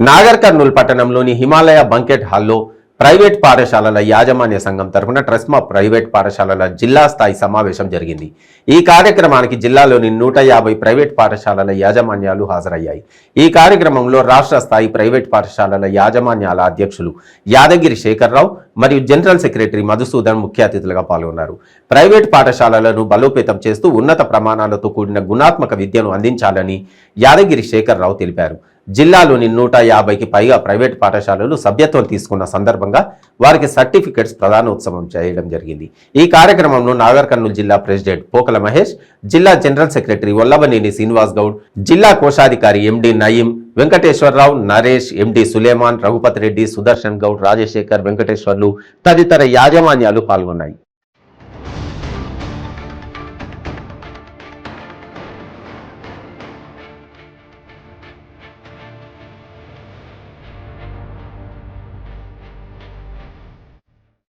నాగర్ కర్నూల్ పట్టణంలోని హిమాలయ బంకెట్ హాల్లో ప్రైవేట్ పాఠశాలల యాజమాన్య సంఘం తరఫున ట్రస్మా ప్రైవేట్ పాఠశాలల జిల్లా స్థాయి సమావేశం జరిగింది. ఈ కార్యక్రమానికి జిల్లాలోని 150 ప్రైవేట్ పాఠశాలల యాజమాన్యాలు హాజరయ్యాయి. ఈ కార్యక్రమంలో రాష్ట్ర స్థాయి ప్రైవేట్ పాఠశాలల యాజమాన్యాల అధ్యక్షులు యాదగిరి శేఖర్రావు మరియు జనరల్ సెక్రటరీ మధుసూదన్ ముఖ్య అతిథులుగా పాల్గొన్నారు. ప్రైవేట్ పాఠశాలలను బలోపేతం చేస్తూ ఉన్నత ప్రమాణాలతో కూడిన గుణాత్మక విద్యను అందించాలని యాదగిరి శేఖర్రావు తెలిపారు. జిల్లాలోని 150కి పైగా ప్రైవేట్ పాఠశాలలు సభ్యత్వం తీసుకున్న సందర్భంగా వారికి సర్టిఫికెట్స్ ప్రదానోత్సవం చేయడం జరిగింది. ఈ కార్యక్రమంలో నాగర్ కర్నూల్ జిల్లా ప్రెసిడెంట్ పోకల మహేష్, జిల్లా జనరల్ సెక్రటరీ వల్లభనేని శ్రీనివాస్ గౌడ్, జిల్లా కోశాధికారి ఎండి నయీం, వెంకటేశ్వరరావు, నరేష్, ఎండి సులేమాన్, రఘుపతి రెడ్డి, సుదర్శన్ గౌడ్, రాజశేఖర్, వెంకటేశ్వర్లు తదితర యాజమాన్యాలు పాల్గొన్నాయి.